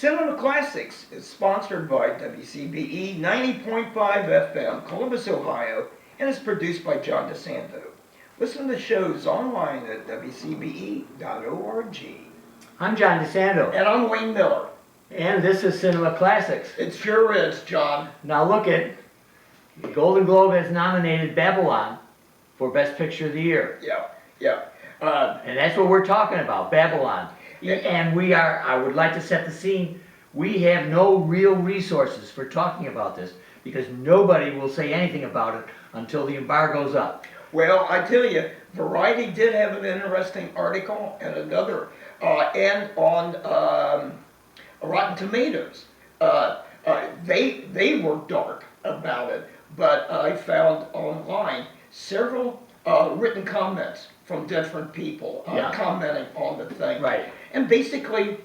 Cinema Classics is sponsored by WCBE 90.5 FM, Columbus, Ohio, and is produced by John DeSando. Listen to shows online at WCBE.org. I'm John DeSando. And I'm Wayne Miller. And this is Cinema Classics. It sure is, John. Now look at, the Golden Globe has nominated Babylon for Best Picture of the Year. Yeah. And that's what we're talking about, Babylon. And we are, I would like to set the scene, we have no real resources for talking about this because nobody will say anything about it until the embargo's up. Well, I tell you, Variety did have an interesting article and another, and on Rotten Tomatoes. They were dark about it, but I found online several written comments from different people commenting on the thing. Right. And basically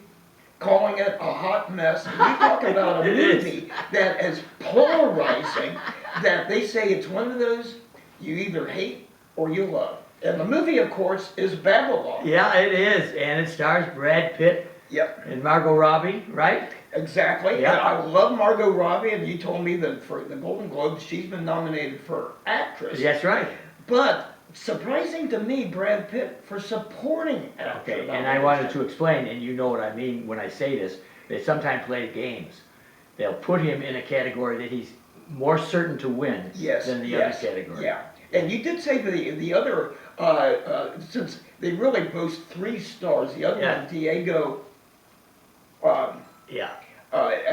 calling it a hot mess. And we talk about a movie that is polarizing, that they say it's one of those you either hate or you love. And the movie, of course, is Babylon. Yeah, it is. And it stars Brad Pitt and Margot Robbie, right? Exactly. Yeah. And I love Margot Robbie, and you told me that for the Golden Globes, she's been nominated for actress. That's right. But surprising to me, Brad Pitt for supporting actor. Okay, and I wanted to explain, and you know what I mean when I say this, they sometimes play games. They'll put him in a category that he's more certain to win than the other category. Yeah, and you did say the other, since they really boast 3 stars, the other one, Diego, I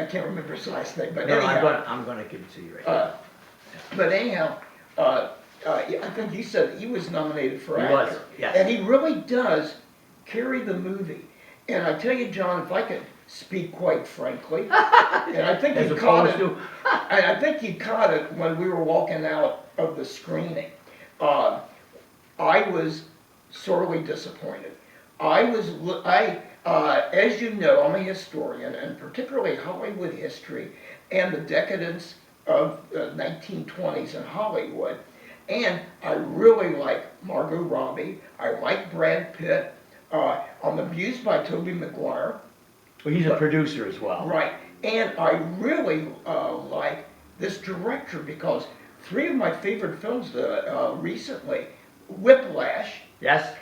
can't remember his last name, but anyhow. I'm gonna give it to you right now. But anyhow, I think you said he was nominated for actor. He was, yes. And he really does carry the movie. And I tell you, John, if I could speak quite frankly, and I think you caught it. And I think you caught it when we were walking out of the screening. I was sorely disappointed. As you know, I'm a historian, and particularly Hollywood history and the decadence of the 1920s in Hollywood. And I really like Margot Robbie. I like Brad Pitt. I'm amused by Tobey Maguire. Well, he's a producer as well. Right. And I really like this director because 3 of my favorite films recently, Whiplash. Yes.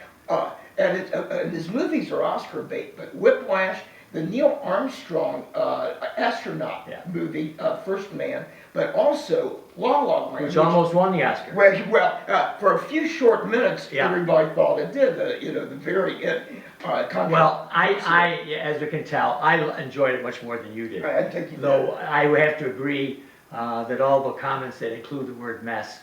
And his movies are Oscar bait, but Whiplash, the Neil Armstrong astronaut movie, First Man, but also La La Land, which almost won the Oscar. Well, for a few short minutes, everybody thought it did. The very end. Well, I, as you can tell, I enjoyed it much more than you did. I think you did. Though I would have to agree that all the comments that include the word mess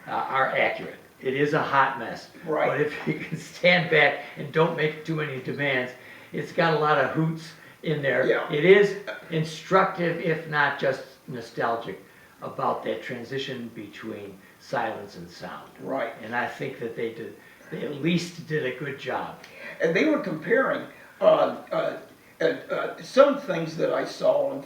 are accurate. It is a hot mess. Right. But if you can stand back and don't make too many demands, it's got a lot of hoots in there. Yeah. It is instructive, if not just nostalgic, about that transition between silence and sound. Right. And I think that they at least did a good job. And they were comparing some things that I saw on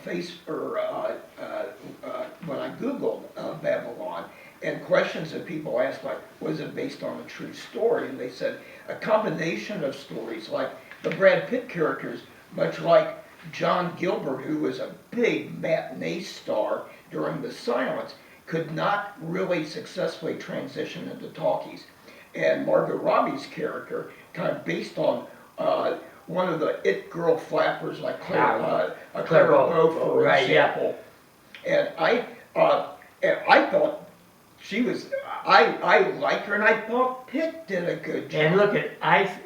when I Googled Babylon, and questions that people asked, like, was it based on a true story? And they said a combination of stories, like the Brad Pitt characters, much like John Gilbert, who was a big matinee star during the silence, could not really successfully transition into talkies. And Margot Robbie's character, kind of based on one of the it girl flappers, like Clara Bow, for example. And I thought she was, I liked her, and I thought Pitt did a good job. And look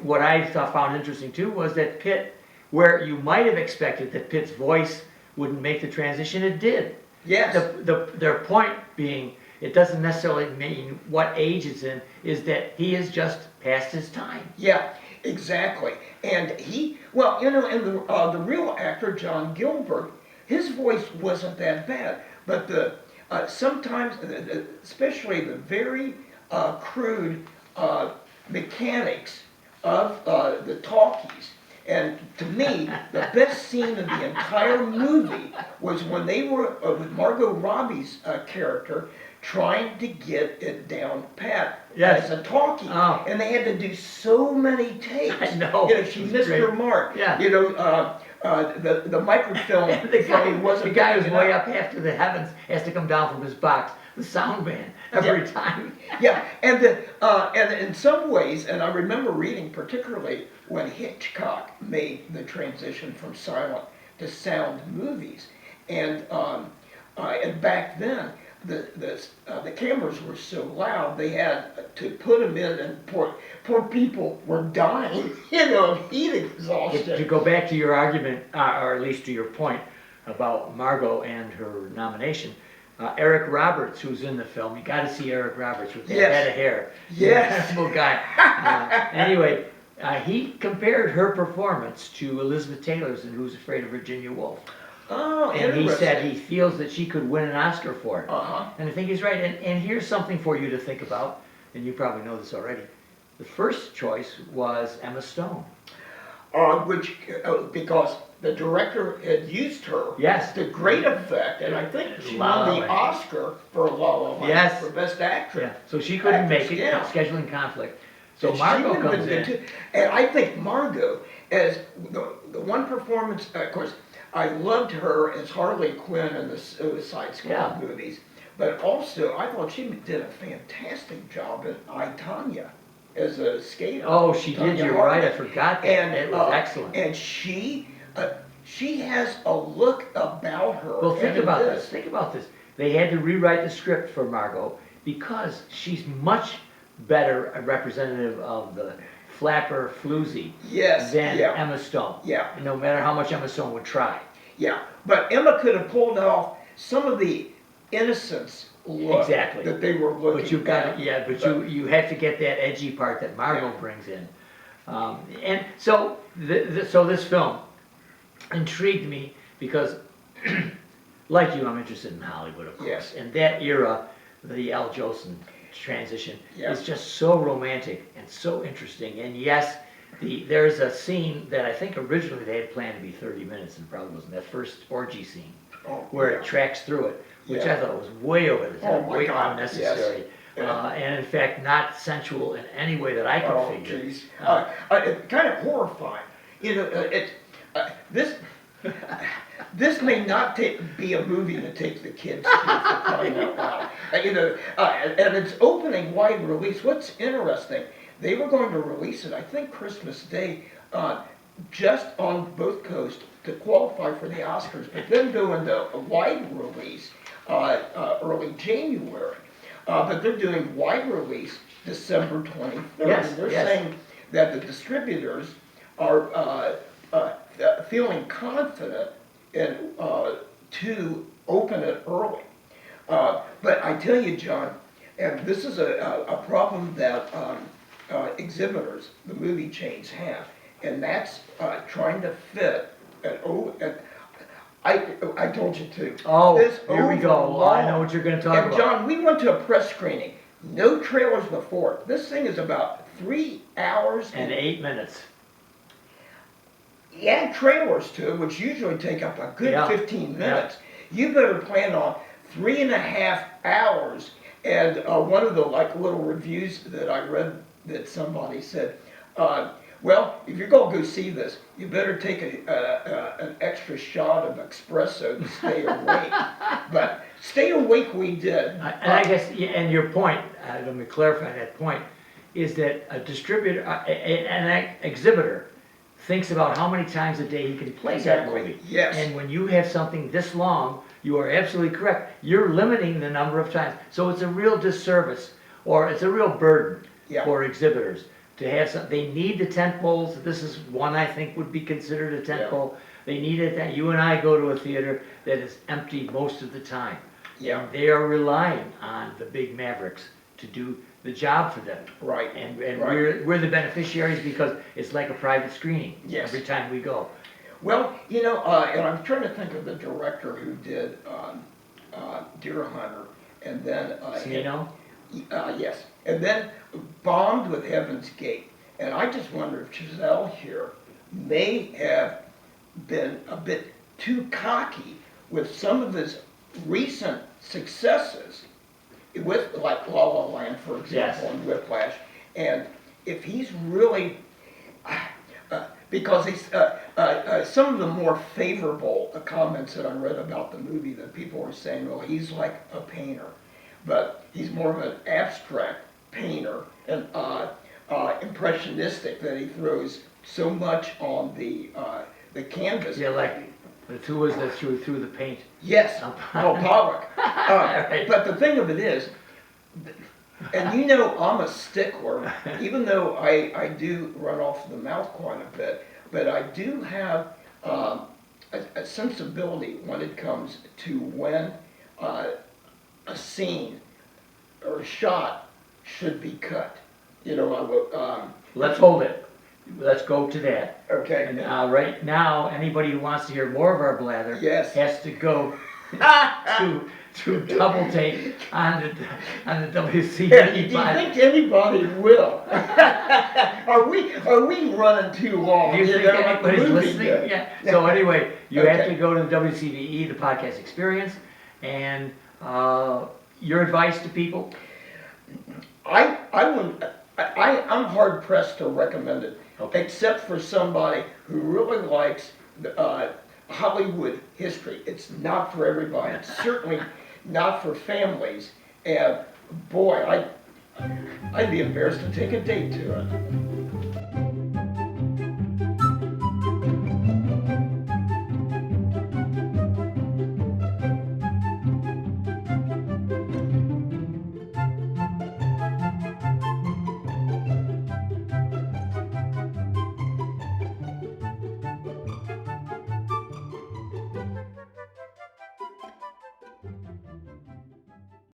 what I found interesting too was that Pitt, where you might have expected that Pitt's voice wouldn't make the transition, it did. Yes. Their point being, it doesn't necessarily mean what age it's in, is that he is just past his time. Yeah, exactly. And and the real actor, John Gilbert, his voice wasn't that bad, but sometimes, especially the very crude mechanics of the talkies. And to me, the best scene in the entire movie was when they were, with Margot Robbie's character, trying to get it down pat as a talkie. And they had to do so many takes. I know. She missed her mark. Yeah. the microfilm And the frame wasn't guy big who's way enough. up after the heavens has to come down from his box, the sound man, every time. Yeah, and then, and in some ways, and I remember reading particularly when Hitchcock made the transition from silent to sound movies, and back then, the cameras were so loud, they had to put them in, and poor people were dying, of heat To exhaustion. go back to your argument, or at least to your point about Margot and her nomination, Eric Roberts, who's in the film, you gotta see Eric Roberts with that Yes. head of hair. Yes. Incredible guy. Anyway, he compared her performance to Elizabeth Taylor's in Who's Afraid of Virginia Woolf. Oh, And he said interesting. he feels that she could win an Oscar for it. Uh-huh. And I think he's right. And here's something for you to think about, and you probably know this already. The first choice was Emma Stone. Because the director had used her Yes. to great effect, and I think she La La won the Land. Oscar for La La Land Yes. for Best Actress. Yeah. So she couldn't make it, Yeah. scheduling conflict. So And she Margot would've comes been in. good too. And I think Margot, as the one performance, of course, I loved her as Harley Quinn in the Suicide Squad Yeah. movies, but also I thought she did a fantastic job in I, Tonya as a skater. Oh, she did, Tonya you're Harding. right, I forgot that. And It was excellent. And she has a look about her. Well, think and about it this, is- think about this. They had to rewrite the script for Margot because she's much better a representative of the flapper floozy Yes, than yeah, Emma Stone. yeah, No matter how much Emma Stone would try. yeah. But Emma could have pulled off some of the innocence look Exactly. that they were looking But you've got at. to, yeah, but you have to get that edgy part that Margot Yeah. brings in. And so, so this film intrigued me because, like you, I'm interested in Hollywood, of course. Yes. And that era, the Al Jolson transition, Yeah. is just so romantic and so interesting. And yes, there's a scene that I think originally they had planned to be 30 minutes and probably wasn't, that first orgy scene, Oh, where yeah. it tracks through it, which Yeah. I thought was way over the top, Oh, my way God, unnecessary. yes. And in fact, not sensual in any way that I could Oh, figure. jeez. It's kind of horrifying. This may not be a movie to take the kids to for crying out loud. And it's opening wide release. What's interesting, they were going to release it, I think Christmas Day, just on both coasts to qualify for the Oscars, but then go into a wide release early January. But they're doing wide release December 23rd. Yes, and they're yes. saying that the distributors are feeling confident in, to open it early. But I tell you, John, and this is a problem that exhibitors, the movie chains have, and that's trying to fit I told you to. Oh, This here we go. overlong- I know what you're gonna talk And about. John, we went to a press screening, no trailers before. This thing is about 3 hours And 8 minutes. add trailers to it, which usually take up a good Yeah. 15 minutes. You better plan on 3.5 hours. And one of the little reviews that I read that somebody said, well, if you're gonna go see this, you better take an extra shot of espresso to stay awake. But stay awake we did. And I guess, yeah, and your point, let me clarify that point, is that a distributor, an exhibitor thinks about how many times a day he can play that Exactly, movie. yes. And when you have something this long, you are absolutely correct. You're limiting the number of times. So it's a real disservice, or it's a real burden Yeah. for exhibitors to have some, they need the tent poles. This is one I think would be considered a tent Yeah. pole. They need it, that you and I go to a theater that is empty most of the time. Yeah. And they are relying on the big mavericks to do the job for them. Right, And right. we're the beneficiaries because it's like a private screening Yes. every time we go. Well, and I'm trying to think of the director who did Deer Hunter, and then Snino? yes, and then bombed with Heaven's Gate. And I just wonder if Giselle here may have been a bit too cocky with some of his recent successes, with like La La Land, for example, Yes. and Whiplash. And if he's really because some of the more favorable comments that I read about the movie, that people were saying, well, he's like a painter, but he's more of an abstract painter and impressionistic, that he throws so much on the canvas. Yeah, like, who was that through the paint? Yes, Pollock. Right. But the thing of it is, and you know I'm a stickler, even though I do run off the mouth quite a bit, but I do have a sensibility when it comes to when a scene or a shot should be cut. You know, Let's hold it. Let's go to that. okay. And right now, anybody who wants to hear more of our blather Yes. has to go to double take on the Do you WCBE. think anybody will? Are we running too long? Do you think know, like the anybody's movie listening? did? Yeah. So anyway, you have Okay. to go to the WCBE, the podcast experience, and your advice to people. I'm hard pressed to recommend it, Okay. except for somebody who really likes Hollywood history. It's not for everybody. It's certainly not for families. And boy, I'd be embarrassed to take a date to it.